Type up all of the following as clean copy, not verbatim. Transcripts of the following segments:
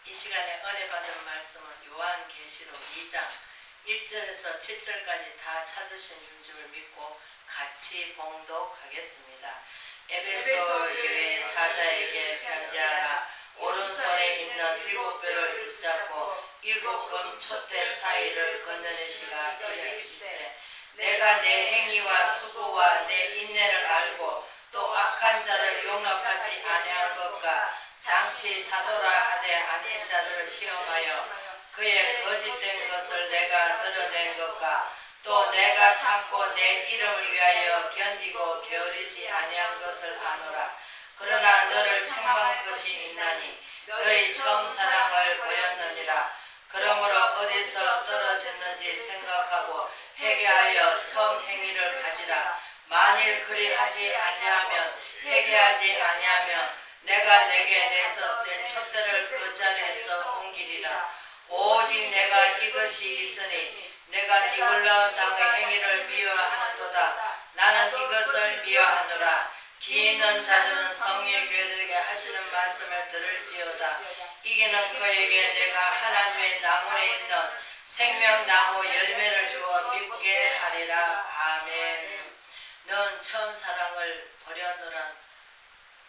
이 시간에 은혜 받은 말씀은 요한계시록 2장 1절에서 7절까지 다 찾으신 줄 믿고 같이 봉독하겠습니다. 에베소 교회 사자에게 편지하라. 오른손에 있는 7뼈를 붙잡고 7금 촛대 사이를 건너내시가 이르시되 내가 내 행위와 수고와 내 인내를 알고 또 악한 자를 용납하지 아니한 것과 장치 사도라 하되 아닌 자들을 시험하여 그의 거짓된 것을 내가 드러낸 것과 또 내가 참고 내 이름을 위하여 견디고 게으르지 아니한 것을 아노라. 그러나 너를 책망할 것이 있나니 너희 처음 사랑을 버렸느니라. 그러므로 어디서 떨어졌는지 생각하고 회개하여 처음 행위를 가지라. 만일 그리하지 아니하면 회개하지 아니하면 내가 내게 내서 낸 촛대를 그 자리에서 옮기리라. 오직 내가 이것이 있으니 내가 니골라 땅의 행위를 미워하는도다. 나는 이것을 미워하노라. 기 있는 자들은 성령의 교회들에게 하시는 말씀을 들을지어다. 이기는 그에게 내가 하나님의 나무에 있는 생명나무 열매를 주어 믿게 하리라. 아멘. 넌 처음 사랑을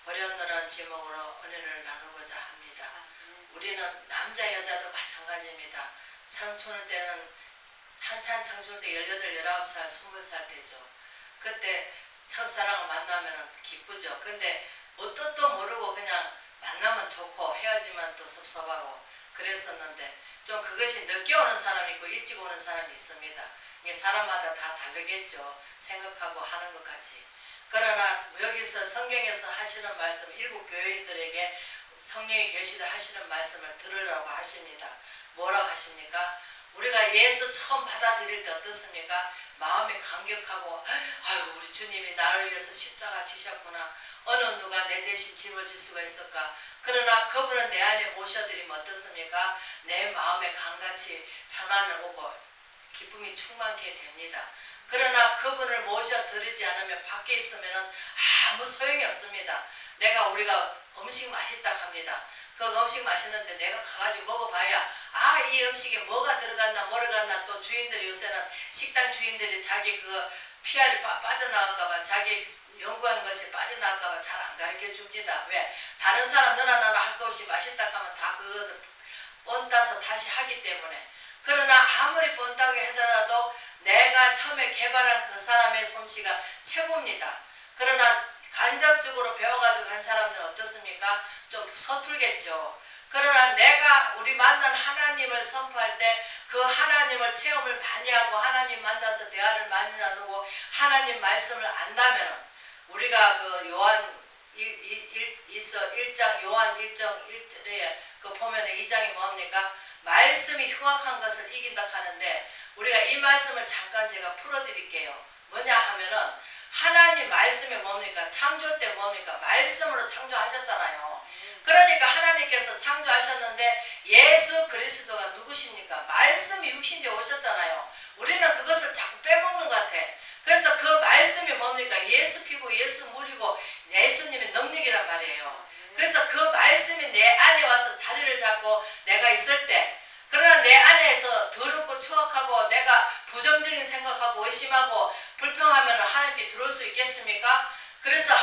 버렸노란 제목으로 은혜를 나누고자 합니다. 우리는 남자 여자도 마찬가지입니다. 청춘 때는 한참 청춘 때 18, 19살, 20살 때죠. 그때 첫사랑을 만나면 기쁘죠. 근데 뭣도 모르고 그냥 만나면 좋고 헤어지면 또 섭섭하고 그랬었는데 좀 그것이 늦게 오는 사람이 있고 일찍 오는 사람이 있습니다. 이게 사람마다 다 다르겠죠. 생각하고 하는 것 같이. 그러나 여기서 성경에서 하시는 말씀, 7교회인들에게 성령이 계시다 하시는 말씀을 들으라고 하십니다. 뭐라고 하십니까? 우리가 예수 처음 받아들일 때 어떻습니까? 마음이 감격하고 아유 우리 주님이 나를 위해서 십자가 지셨구나. 어느 누가 내 대신 짐을 질 수가 있을까? 그러나 그분은 내 안에 모셔드리면 어떻습니까? 내 마음에 감같이 평안을 오고 기쁨이 충만케 됩니다. 그러나 그분을 모셔드리지 않으면 밖에 있으면 아무 소용이 없습니다. 우리가 음식 맛있다 합니다. 그 음식 맛있는데 내가 가가지고 먹어봐야 이 음식에 뭐가 들어갔나 모르갔나. 또 주인들이 요새는 식당 주인들이 자기 그 PR이 빠져나갈까봐 자기 연구한 것이 빠져나갈까봐 잘 안 가르쳐 줍니다. 왜? 다른 사람 너나 나나 할 것 없이 맛있다 하면 다 그것을 뻔따서 다시 하기 때문에. 그러나 아무리 뻔따게 하더라도 내가 처음에 개발한 그 사람의 솜씨가 최고입니다. 그러나 간접적으로 배워가지고 한 사람들은 어떻습니까? 좀 서툴겠죠. 그러나 내가 우리 만난 하나님을 선포할 때 그 하나님을 체험을 많이 하고 하나님 만나서 대화를 많이 나누고 하나님 말씀을 안다면 우리가 그 요한 1장 요한 1장 1절에 그 보면 2장이 뭡니까? 말씀이 흉악한 것을 이긴다 하는데 우리가 이 말씀을 잠깐 제가 풀어드릴게요. 뭐냐 하면은 하나님 말씀이 뭡니까? 창조 때 뭡니까? 말씀으로 창조하셨잖아요. 그러니까 하나님께서 창조하셨는데 예수 그리스도가 누구십니까? 말씀이 육신되어 오셨잖아요. 우리는 그것을 자꾸 빼먹는 것 같아. 그래서 그 말씀이 뭡니까? 예수 피고 예수 물이고 예수님의 능력이란 말이에요. 그래서 그 말씀이 내 안에 와서 자리를 잡고 내가 있을 때 그러나 내 안에서 더럽고 추악하고 내가 부정적인 생각하고 의심하고 불평하면 하나님께 들어올 수 있겠습니까? 그래서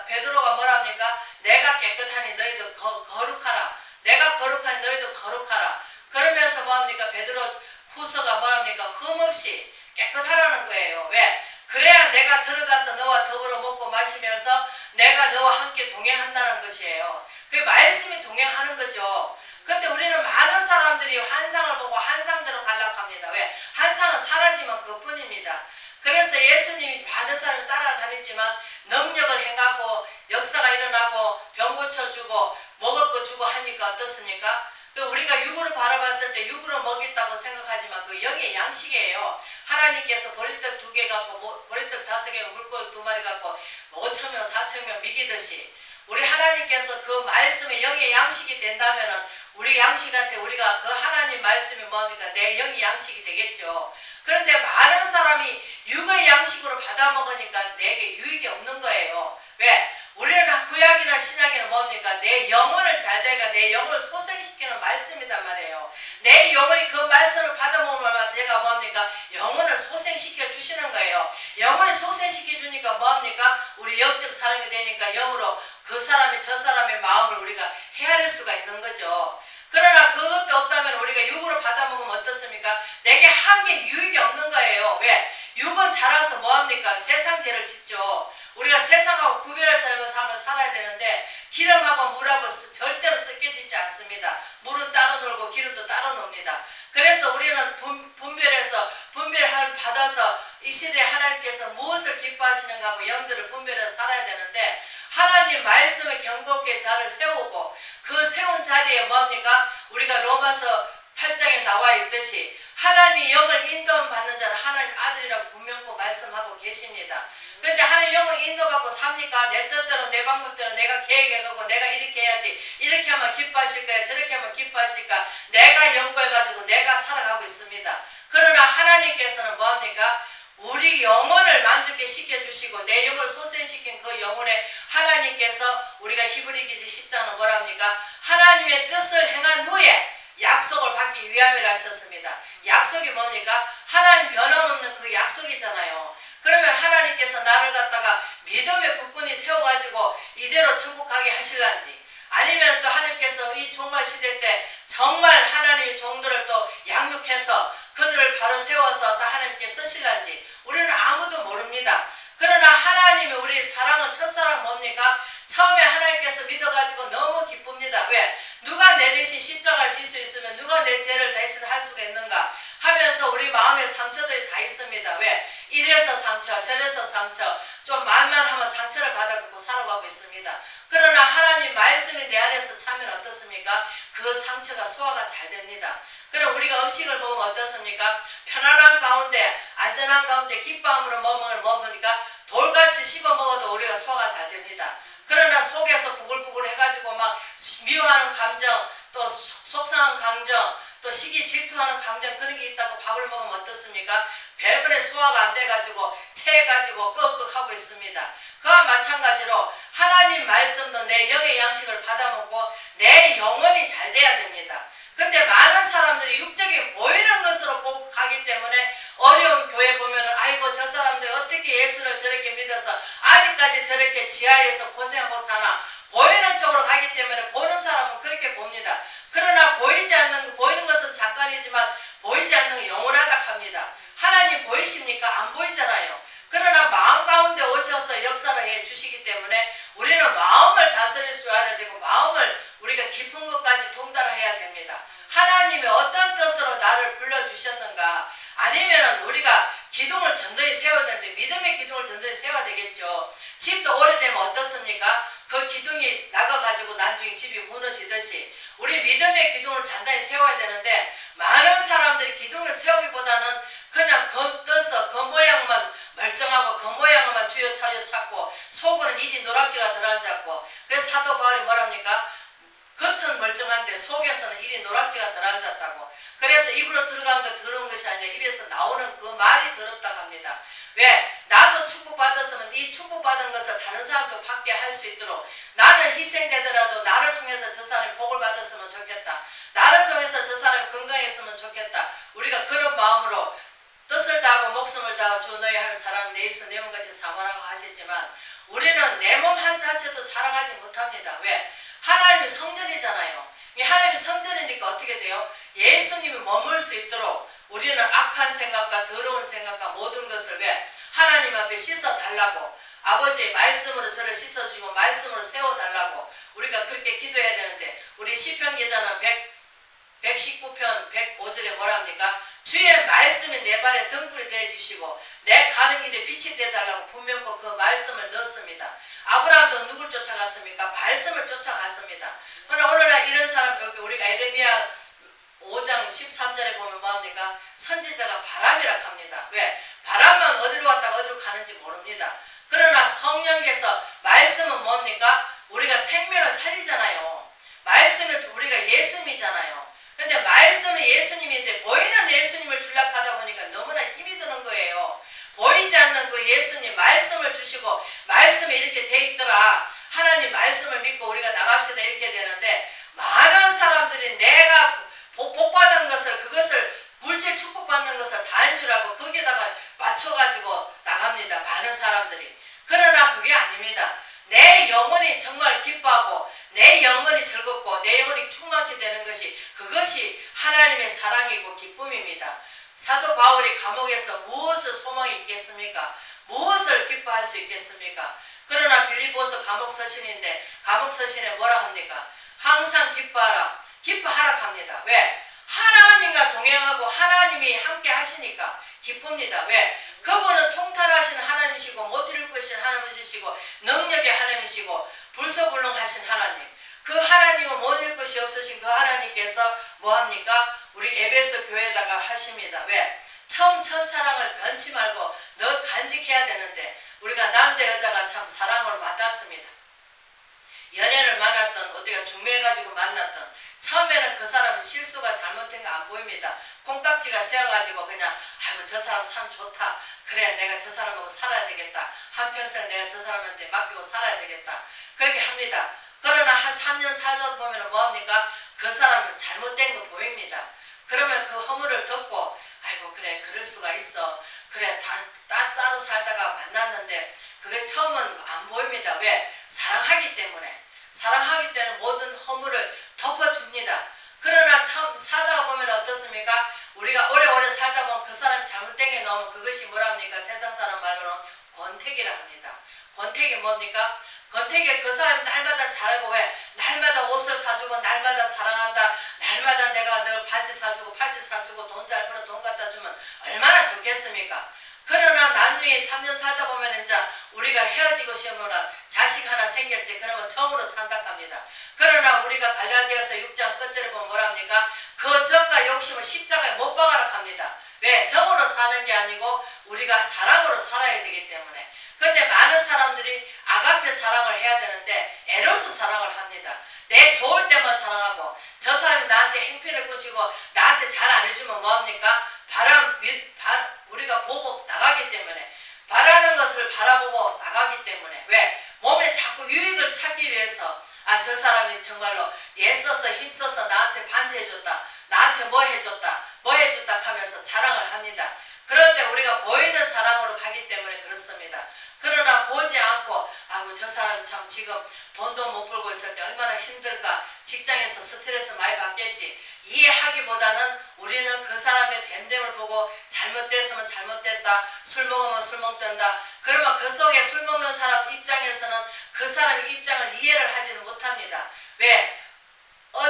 베드로가 뭐랍니까? 내가 깨끗하니 너희도 거룩하라. 내가 거룩하니 너희도 거룩하라. 그러면서 뭐합니까? 베드로 후서가 뭐랍니까? 흠없이 깨끗하라는 거예요. 왜? 그래야 내가 들어가서 너와 더불어 먹고 마시면서 내가 너와 함께 동행한다는 것이에요. 그 말씀이 동행하는 거죠. 근데 우리는 많은 사람들이 환상을 보고 환상대로 가려고 합니다. 왜? 환상은 사라지면 그뿐입니다. 그래서 예수님이 많은 사람이 따라다니지만 능력을 행하고 역사가 일어나고 병 고쳐주고 먹을 거 주고 하니까 어떻습니까? 우리가 육으로 바라봤을 때 육으로 먹겠다고 생각하지만 그 영의 양식이에요. 하나님께서 보리떡 2개 갖고 보리떡 5개 물고기 2마리 갖고 5,000명 4,000명 먹이듯이 우리 하나님께서 그 말씀의 영의 양식이 된다면은 우리 양식한테 우리가 그 하나님 말씀이 뭡니까? 내 영의 양식이 되겠죠. 그런데 많은 사람이 육의 양식으로 받아 먹으니까 내게 유익이 없는 거예요. 왜? 우리는 구약이나 신약에는 뭡니까? 내 영혼을 잘 되가 내 영혼을 소생시키는 소생시키는 말씀이단 말이에요. 내 영혼이 그 말씀을 받아먹으면 제가 뭐합니까? 영혼을 소생시켜 주시는 거예요. 영혼을 소생시켜 주니까 뭐합니까? 우리 영적 사람이 되니까 영으로 그 사람이 저 사람의 마음을 우리가 헤아릴 수가 있는 거죠. 그러나 그것도 없다면 우리가 육으로 받아먹으면 어떻습니까? 내게 한 개 유익이 없는 거예요. 왜? 육은 자라서 뭐합니까? 세상 죄를 짓죠. 우리가 세상하고 구별할 삶을 살아야 되는데 기름하고 물하고 절대로 섞여지지 않습니다. 물은 따로 놀고 기름도 따로 놉니다. 그래서 우리는 분별해서 분별을 받아서 이 시대에 하나님께서 무엇을 기뻐하시는가 하고 영들을 분별해서 살아야 되는데 하나님 말씀에 경고케 자를 세우고 그 세운 자리에 뭐합니까? 우리가 로마서 8장에 나와 있듯이 하나님이 영을 인도받는 자는 하나님 아들이라고 분명코 말씀하고 계십니다. 그런데 하나님 영을 인도받고 삽니까? 내 뜻대로 내 방법대로 내가 계획해가고 내가 이렇게 해야지 이렇게 하면 기뻐하실까요? 저렇게 하면 기뻐하실까? 내가 연구해가지고 내가 살아가고 있습니다. 그러나 하나님께서는 뭐합니까? 우리 영혼을 만족해 시켜주시고 내 영을 소생시킨 그 영혼에 하나님께서 우리가 히브리기지 10장은 뭐랍니까? 하나님의 뜻을 행한 후에 약속을 받기 위함이라 하셨습니다. 약속이 뭡니까? 하나님 변함없는 그 약속이잖아요. 그러면 하나님께서 나를 갖다가 믿음의 국군이 세워가지고 이대로 천국 가게 하실란지 아니면 또 하나님께서 이 종말 시대 때 정말 하나님의 종들을 또 양육해서 그들을 바로 세워서 또 하나님께 쓰실란지 우리는 아무도 모릅니다. 그러나 하나님이 우리 사랑은 첫사랑 뭡니까? 처음에 하나님께서 믿어가지고 너무 기쁩니다. 왜? 누가 내 대신 십자가를 질 수 있으면 누가 내 죄를 대신 할 수가 있는가 하면서 우리 마음에 상처들이 다 있습니다. 왜? 이래서 상처 저래서 상처 좀 만만하면 상처를 받아갖고 살아가고 있습니다. 그러나 하나님 말씀이 내 안에서 차면 어떻습니까? 그 상처가 소화가 잘 됩니다. 그럼 우리가 음식을 먹으면 어떻습니까? 편안한 가운데 안전한 가운데 기뻐함으로 먹으니까 돌같이 씹어 먹어도 우리가 소화가 잘 됩니다. 그러나 속에서 부글부글 해가지고 막 미워하는 감정 또 속상한 감정 또 시기 질투하는 감정 그런 게 있다고 밥을 먹으면 어떻습니까? 배분에 소화가 안 돼가지고 체해가지고 끄덕하고 있습니다. 그와 마찬가지로 하나님 말씀도 내 영의 양식을 받아먹고 내 영혼이 잘 돼야 됩니다. 근데 많은 사람들이 육적인 보이는 것으로 가기 때문에 어려운 교회 보면은 아이고 저 사람들이 어떻게 예수를 저렇게 믿어서 아직까지 저렇게 지하에서 고생하고 사나 보이는 쪽으로 가기 때문에 보는 사람은 그렇게 봅니다. 그러나 보이는 것은 잠깐이지만 보이지 않는 건 영원하다 합니다. 하나님 보이십니까? 안 보이잖아요. 그러나 마음 가운데 오셔서 역사를 해 주시기 때문에 우리는 마음을 다스릴 줄 알아야 되고 마음을 우리가 깊은 것까지 통달해야 됩니다. 하나님이 어떤 뜻으로 나를 불러주셨는가 아니면 우리가 기둥을 든든히 세워야 되는데 믿음의 기둥을 든든히 세워야 되겠죠. 집도 오래되면 어떻습니까? 그 기둥이 나가가지고 나중에 집이 무너지듯이 우리 믿음의 기둥을 단단히 세워야 되는데 많은 사람들이 기둥을 세우기보다는 그냥 겉떠서 그 모양만 멀쩡하고 그 모양만 주요 찾고 속은 이리 노락지가 들어앉았고 그래서 사도 바울이 뭐랍니까? 겉은 멀쩡한데 속에서는 이리 노락지가 들어앉았다고. 그래서 입으로 들어간 거 더러운 것이 아니라 입에서 나오는 그 말이 더럽다고 합니다. 왜? 나도 축복받았으면 이 축복받은 것을 다른 사람도 받게 할 수 있도록 나는 희생되더라도 나를 통해서 저 사람이 복을 받았으면 좋겠다. 나를 통해서 저 사람이 건강했으면 좋겠다. 우리가 그런 마음으로 뜻을 다하고 목숨을 다하고 주 너희 하는 사람 내 이웃 내 몸같이 사모라고 하시지만 우리는 내 몸 한 자체도 사랑하지 못합니다. 왜? 하나님이 성전이잖아요. 하나님이 성전이니까 어떻게 돼요? 예수님이 머물 수 있도록 우리는 악한 생각과 더러운 생각과 모든 것을 왜? 하나님 앞에 씻어달라고 아버지의 말씀으로 저를 씻어주고 말씀으로 세워달라고 우리가 그렇게 기도해야 되는데 우리 시편 기자는 119편 105절에 뭐랍니까? 주의 말씀이 내 발에 등불이 되어주시고 내 가는 길에 빛이 되어달라고 분명코 그 말씀을 넣습니다. 아브라함도 누굴 쫓아갔습니까? 말씀을 쫓아갔습니다. 그러나 오늘날 이런 사람 우리가 에레미야 5장 13절에 보면 뭐합니까? 선지자가 바람이라 합니다. 왜? 바람만 어디로 왔다가 어디로 가는지 모릅니다. 그러나 성령께서 말씀은 뭡니까? 우리가 생명을 살리잖아요. 말씀은 우리가 예수님이잖아요. 근데 말씀은 예수님인데 보이는 예수님을 줄락하다 보니까 너무나 힘이 드는 거예요. 보이지 않는 그 예수님 말씀을 주시고 말씀이 이렇게 돼 있더라. 하나님 말씀을 믿고 우리가 나갑시다 이렇게 되는데 많은 사람들이 내가 그것을 물질 축복받는 것을 다인 줄 알고 거기에다가 맞춰가지고 나갑니다. 많은 사람들이. 그러나 그게 아닙니다. 내 영혼이 정말 기뻐하고 내 영혼이 즐겁고 내 영혼이 충만케 되는 것이 그것이 하나님의 사랑이고 기쁨입니다. 사도 바울이 감옥에서 무엇을 소망이 있겠습니까? 무엇을 기뻐할 수 있겠습니까? 그러나 빌립보서 감옥 서신인데 감옥 서신에 뭐라 합니까? 항상 기뻐하라. 기뻐하라 합니다. 왜? 하나님과 동행하고 하나님이 함께 하시니까 기쁩니다. 왜? 그분은 통달하신 하나님이시고 못 이룰 것인 하나님이시고 능력의 하나님이시고 불소불능하신 하나님. 그 하나님은 못 이룰 것이 없으신 그 하나님께서 뭐합니까? 우리 에베소 교회에다가 하십니다. 왜? 처음 첫사랑을 변치 말고 늘 간직해야 되는데 우리가 남자 여자가 참 사랑을 만났습니다. 연애를 만났던 어디가 중매해가지고 만났던 처음에는 그 사람은 실수가 잘못된 거 안 보입니다. 콩깍지가 세어가지고 그냥 아이고 저 사람 참 좋다. 그래 내가 저 사람하고 살아야 되겠다. 한평생 내가 저 사람한테 맡기고 살아야 되겠다. 그렇게 합니다. 그러나 한 3년 살다 보면 뭐합니까? 그 사람은 잘못된 거 보입니다. 그러면 그 허물을 덮고 아이고 그래 그럴 수가 있어. 그래 따로 살다가 만났는데 그게 처음은 안 보입니다. 왜? 사랑하기 때문에. 사랑하기 때문에 모든 허물을 덮어줍니다. 그러나 참 살다가 보면 어떻습니까? 우리가 오래오래 살다 보면 그 사람이 잘못된 게 나오면 그것이 뭐랍니까? 세상 사람 말로는 권태기라 합니다. 권태기 뭡니까? 권태기 그 사람이 날마다 잘하고 왜? 날마다 옷을 사주고 날마다 사랑한다. 날마다 내가 너 바지 사주고 팔찌 사주고 돈 잘 벌어 돈 갖다 주면 얼마나 좋겠습니까? 그러나 나중에 3년 살다 보면 이제 우리가 헤어지고 싶으면 자식 하나 생겼지. 그러면 정으로 산다 합니다. 그러나 우리가 갈라디아서 6장 끝절에 보면 뭐랍니까? 그 정과 욕심을 십자가에 못 박아라 합니다. 왜? 정으로 사는 게 아니고 우리가 사랑으로 살아야 되기 때문에. 근데 많은 사람들이 아가페 사랑을 해야 되는데 에로스 사랑을 합니다. 내 좋을 때만 사랑하고 저 사람이 나한테 행패를 끼치고 나한테 잘 안 해주면 뭐합니까? 우리가 보고 나가기 때문에 바라는 것을 바라보고 나가기 때문에 왜? 몸에 자꾸 유익을 찾기 위해서 저 사람이 정말로 애써서 힘써서 나한테 반지해줬다. 나한테 뭐 해줬다 하면서 자랑을 합니다. 그럴 때 우리가 보이는 사랑으로 가기 때문에 그렇습니다. 그러나 보지 않고 저 사람이 참 지금 돈도 못 벌고 있을 때 얼마나 힘들까. 직장에서 스트레스 많이 받겠지. 이해하기보다는 우리는 그 사람의 됨됨을 보고 잘못됐으면 잘못됐다. 술 먹으면 술 먹던다. 그러면 그 속에 술 먹는 사람 입장에서는 그 사람의 입장을 이해를 하지는 못합니다. 왜?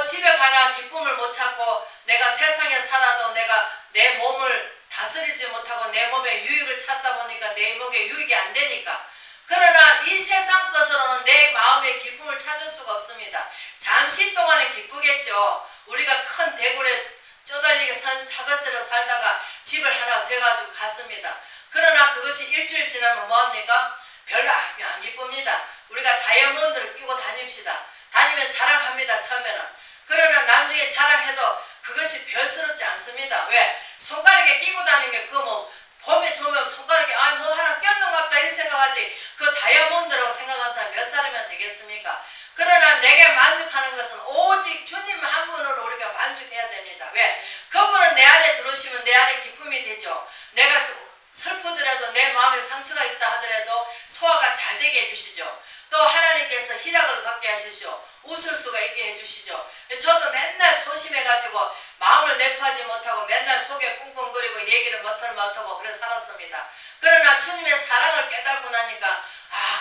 집에 가나 기쁨을 못 찾고 내가 세상에 살아도 내가 내 몸을 다스리지 못하고 내 몸에 유익을 찾다 보니까 내 몸에 유익이 안 되니까. 그러나 이 세상 것으로는 내 마음의 기쁨을 찾을 수가 없습니다. 잠시 동안은 기쁘겠죠. 우리가 큰 대굴에 쪼달리게 사거스로 살다가 집을 하나 재가지고 갔습니다. 그러나 그것이 일주일 지나면 뭐합니까? 별로 안 기쁩니다. 우리가 다이아몬드를 끼고 다닙시다. 다니면 자랑합니다. 처음에는. 그러나 나중에 자랑해도 그것이 별스럽지 않습니다. 왜? 손가락에 끼고 다니는 게 그거 뭐 봄에 좋으면 손가락에 뭐 하나 꼈는갑다 이 생각하지 그 다이아몬드라고 생각하는 사람 몇 사람이면 되겠습니까? 그러나 내게 만족하는 것은 오직 주님 한 분으로 우리가 만족해야 됩니다. 왜? 그분은 내 안에 들어오시면 내 안에 기쁨이 되죠. 내가 슬프더라도 내 마음에 상처가 있다 하더라도 소화가 잘 되게 해주시죠. 또 하나님께서 희락을 갖게 하시죠. 웃을 수가 있게 해주시죠. 저도 맨날 소심해가지고 마음을 내포하지 못하고 맨날 속에 꿍꿍거리고 얘기를 못하고 그래 살았습니다. 그러나 주님의 사랑을 깨닫고 나니까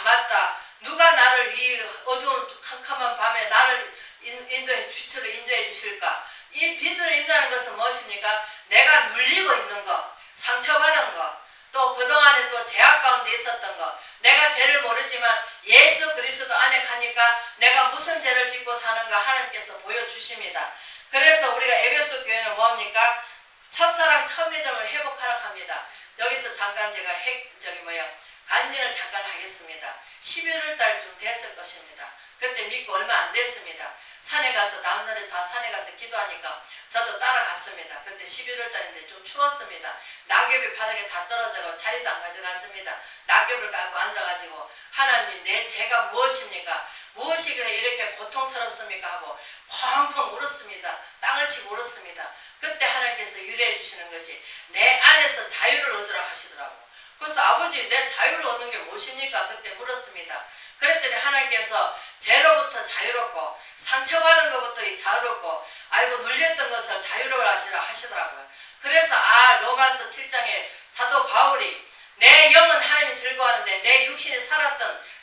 맞다. 누가 나를 이 어두운 캄캄한 밤에 나를 빛으로 인도해 주실까? 이 빛으로 인도하는 것은 무엇입니까? 내가 눌리고 있는 것, 상처받은 것, 또 그동안에 또 제약 가운데 있었던 것, 내가 죄를 모르지만 예수 그리스도 안에 가니까 내가 무슨 죄를 짓고 사는가 하나님께서 보여주십니다. 그래서 우리가 에베소 교회는 뭐합니까? 첫사랑 첫 믿음을 회복하라 합니다. 여기서 잠깐 제가 간증을 잠깐 하겠습니다. 11월 달쯤 됐을 것입니다. 그때 믿고 얼마 안 됐습니다. 산에 가서 남산에서 다 산에 가서 기도하니까 저도 따라갔습니다. 그때 11월 달인데 좀 추웠습니다. 낙엽이 바닥에 다 떨어져서 자리도 안 가져갔습니다. 낙엽을 깔고 앉아가지고 하나님 내 죄가 무엇입니까? 무엇이 그래 이렇게 고통스럽습니까? 하고 펑펑 울었습니다. 땅을 치고 울었습니다. 그때 하나님께서 유래해 주시는 것이 내 안에서 자유를 얻으라 하시더라고. 그래서 아버지 내 자유를 얻는 게 무엇입니까? 그때 물었습니다. 그랬더니 하나님께서 죄로부터 자유롭고 상처받은 것부터 자유롭고 아이고 눌렸던 것을 자유로워하시라 하시더라고요. 그래서 로마서 7장에 사도 바울이 내 영은 하나님이 즐거워하는데 내 육신이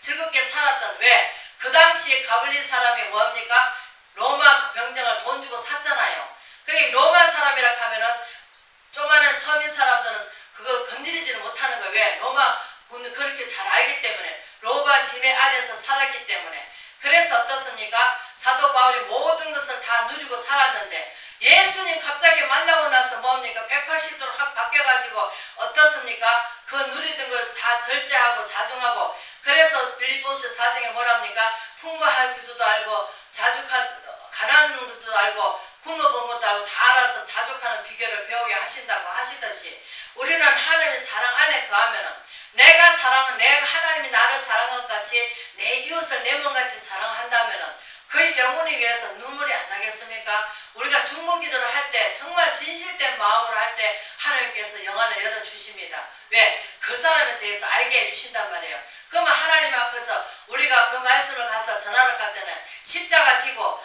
즐겁게 살았던 왜? 그 당시에 가블린 사람이 뭐합니까? 로마 병정을 돈 주고 샀잖아요. 그러니까 로마 사람이라 하면은 조그마한 서민 사람들은 그거 건드리지를 못하는 거예요. 왜? 로마 군은 그렇게 잘 알기 때문에 로마 지배 아래서 살았기 때문에. 그래서 어떻습니까? 사도 바울이 모든 것을 다 누리고 살았는데 예수님 갑자기 만나고 나서 뭡니까? 180도로 확 바뀌어가지고 어떻습니까? 그 누리던 걸 다 절제하고 자중하고 그래서 빌립보서 4장에 뭐랍니까? 풍부할 줄도 알고 가난한 것도 알고 굶어본 것도 알고 다 알아서 자족하는 비결을 배우게 하신다고 하시듯이 우리는 하나님의 사랑 안에 거하면은 내가 하나님이 나를 사랑한 것 같이 내 이웃을 내 몸같이 사랑한다면은 그 영혼을 위해서 눈물이 안 나겠습니까? 우리가 중보기도를 할 때 정말 진실된 마음으로 할 때 하나님께서 영안을 열어주십니다. 왜? 그 사람에 대해서 알게 해주신단 말이에요. 그러면 하나님 앞에서 우리가 그 말씀을 가서 전하러 갈 때는 십자가 지고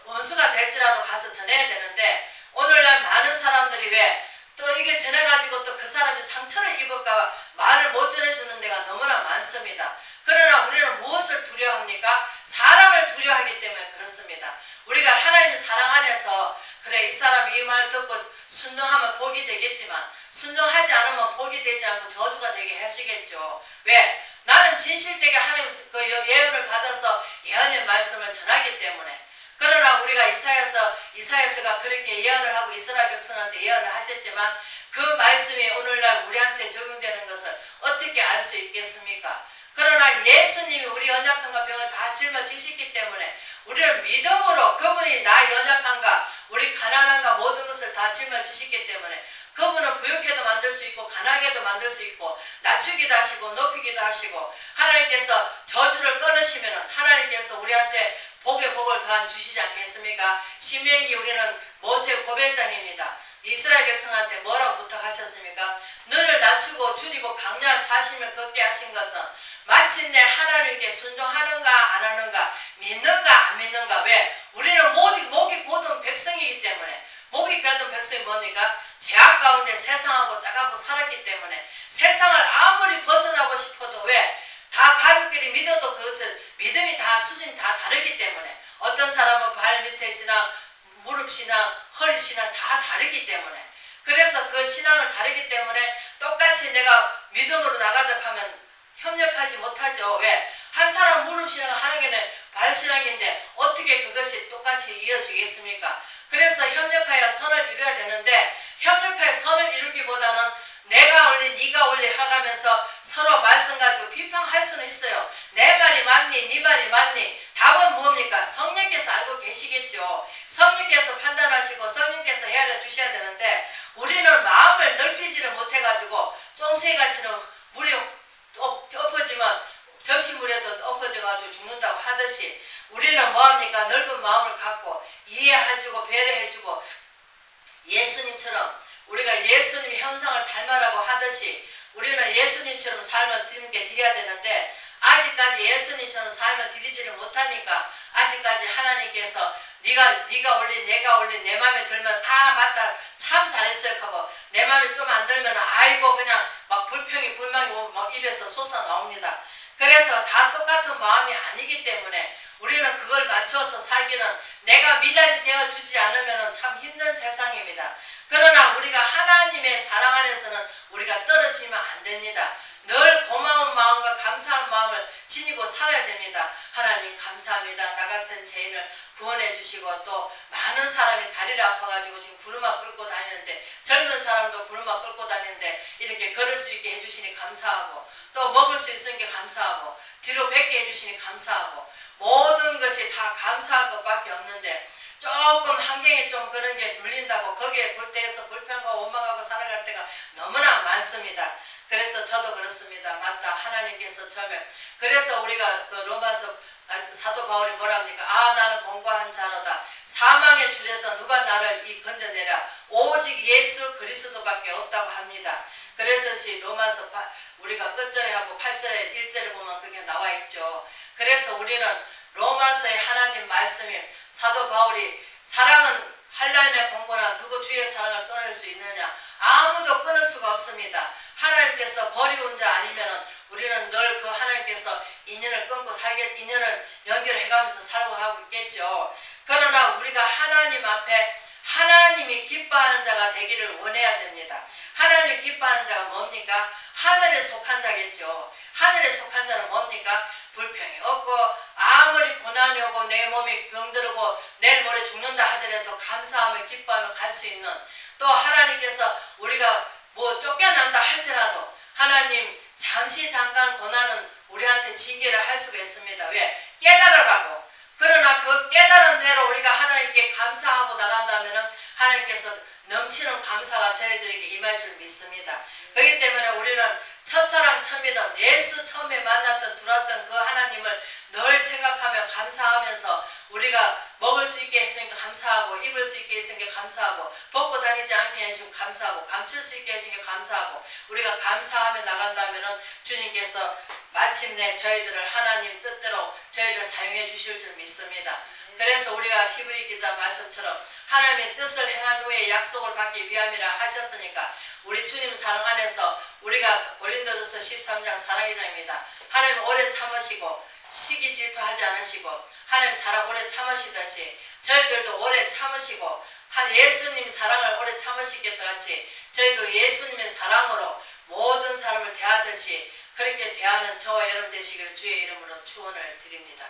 원수가 될지라도 가서 전해야 되는데 오늘날 많은 사람들이 왜? 또 이게 전해가지고 또 그 사람이 상처를 입을까봐 말을 못 전해주는 데가 너무나 많습니다. 그러나 우리는 무엇을 두려워합니까? 사람을 두려워하기 때문에 그렇습니다. 우리가 하나님의 사랑 안에서 그래 이 사람이 이 말 듣고 순종하면 복이 되겠지만 순종하지 않으면 복이 되지 않고 저주가 되게 하시겠죠. 왜? 나는 진실되게 하나님 그 예언을 받아서 예언의 말씀을 전하기 때문에. 그러나 우리가 이사야서가 그렇게 예언을 하고 이스라엘 백성한테 예언을 하셨지만 그 말씀이 오늘날 우리한테 적용되는 것을 어떻게 알 수 있겠습니까? 그러나 예수님이 우리 연약함과 병을 다 짊어지셨기 때문에 우리는 믿음으로 그분이 나 연약함과 우리 가난함과 모든 것을 다 짊어지셨기 때문에 그분은 부유하게도 만들 수 있고 가난하게도 만들 수 있고 낮추기도 하시고 높이기도 하시고 하나님께서 저주를 끊으시면 하나님께서 우리한테 복의 복을 더한 주시지 않겠습니까? 신명기 우리는 모세 고별장입니다. 이스라엘 백성한테 뭐라고 부탁하셨습니까? 너를 낮추고 줄이고 강렬 사심을 걷게 하신 것은 마침내 하나님께 순종하는가 안 하는가 믿는가 안 믿는가. 왜? 우리는 목이 곧은 백성이기 때문에 목이 곧은 백성이 뭡니까? 죄악 가운데 세상하고 짜가고 살았기 때문에 세상을 아무리 벗어나고 싶어도 왜? 다 가족끼리 믿어도 그것을 믿음이 다 수준이 다 다르기 때문에 어떤 사람은 발 밑에 신앙 무릎 신앙 허리 신앙 다 다르기 때문에 그래서 그 신앙을 다르기 때문에 똑같이 내가 믿음으로 나가자 하면 협력하지 못하죠. 왜? 한 사람 무릎 신앙을 하는 게는 발 신앙인데 어떻게 그것이 똑같이 이어지겠습니까? 그래서 협력하여 선을 이루어야 되는데 협력하여 선을 이루기보다는 내가 올리 네가 올리 하가면서 서로 말씀 가지고 비판할 수는 있어요. 내 말이 맞니? 네 말이 맞니? 답은 뭡니까? 성령께서 알고 계시겠죠. 성령께서 판단하시고 성령께서 헤아려 주셔야 되는데 우리는 마음을 넓히지를 못해가지고 쫑새같이는 물에 엎어지면 접시물에도 엎어져가지고 죽는다고 하듯이 우리는 뭐합니까? 넓은 마음을 갖고 이해해주고 배려해주고 예수님처럼 우리가 예수님의 형상을 닮아라고 하듯이 우리는 예수님처럼 삶을 주님께 드려야 되는데 아직까지 예수님처럼 삶을 드리지를 못하니까 아직까지 하나님께서 네가 올린 내가 올린 내 마음에 들면 맞다 참 잘했어요 하고 내 마음에 좀 안 들면 아이고 그냥 막 불평이 불만이 막 입에서 솟아나옵니다. 그래서 다 똑같은 마음이 아니기 때문에 우리는 그걸 맞춰서 살기는 내가 미달이 되어주지 않으면 참 힘든 세상입니다. 그러나 우리가 하나님의 사랑 안에서는 우리가 떨어지면 안 됩니다. 늘 고마운 마음과 감사한 마음을 지니고 살아야 됩니다. 하나님 감사합니다. 나 같은 죄인을 구원해 주시고 또 많은 사람이 다리를 아파가지고 지금 구르마 끌고 다니는데 젊은 사람도 구르마 끌고 다니는데 이렇게 걸을 수 있게 해주시니 감사하고 또 먹을 수 있으니까 감사하고 뒤로 뵙게 해주시니 감사하고 모든 것이 다 감사할 것밖에 없는데 조금 환경에 좀 그런 게 눌린다고 거기에 불태해서 불평하고 원망하고 살아갈 때가 너무나 많습니다. 그래서 저도 그렇습니다. 맞다. 하나님께서 처음에 그래서 우리가 그 로마서 사도 바울이 뭐라 합니까? 나는 공고한 자로다. 사망의 줄에서 누가 나를 건져내랴. 오직 예수 그리스도밖에 없다고 합니다. 그래서 로마서 우리가 끝절에 하고 8절에 1절에 보면 그게 나와 있죠. 그래서 우리는 로마서의 하나님 말씀이 사도 바울이 사랑은 한란의 공고나 누구 주의 사랑을 끊을 수 있느냐. 아무도 끊을 수가 없습니다. 하나님께서 버리운 자 아니면은 우리는 늘 그 하나님께서 인연을 끊고 인연을 연결해가면서 살고 하고 있겠죠. 그러나 우리가 하나님 앞에 하나님이 기뻐하는 자가 되기를 원해야 됩니다. 하나님 기뻐하는 자가 뭡니까? 하늘에 속한 자겠죠. 하늘에 속한 자는 뭡니까? 불평이 없고 아무리 고난이 오고 내 몸이 병들고 내일 모레 죽는다 하더라도 감사하며 기뻐하며 갈 수 있는, 또 하나님께서 우리가 뭐 쫓겨난다 할지라도 하나님 잠시 잠깐 고난은 우리한테 징계를 할 수가 있습니다. 왜? 깨달으라고. 그러나 그 깨달은 대로 우리가 하나님께 감사하고 나간다면 하나님께서 넘치는 감사가 저희들에게 임할 줄 믿습니다. 그렇기 때문에 우리는 첫사랑 처음이던 예수 처음에 만났던 들어왔던 그 하나님을 늘 생각하며 감사하면서 우리가 먹을 수 있게 했으니까 감사하고 입을 수 있게 했으니까 감사하고 벗고 다니지 않게 해주시고 감사하고 감출 수 있게 해주시니까 감사하고 우리가 감사하며 나간다면 주님께서 마침내 저희들을 하나님 뜻대로 저희들을 사용해 주실 줄 믿습니다. 그래서 우리가 히브리 기자 말씀처럼 하나님의 뜻을 행한 후에 약속을 받기 위함이라 하셨으니까 우리 주님 사랑 안에서 우리가 고린도전서 13장 사랑의 장입니다. 하나님 오래 참으시고 시기 질투하지 않으시고 하나님 사랑 오래 참으시듯이 저희들도 오래 참으시고 예수님 사랑을 오래 참으시겠다 같이 저희도 예수님의 사랑으로 모든 사람을 대하듯이 그렇게 대하는 저와 여러분 되시기를 주의 이름으로 축원을 드립니다.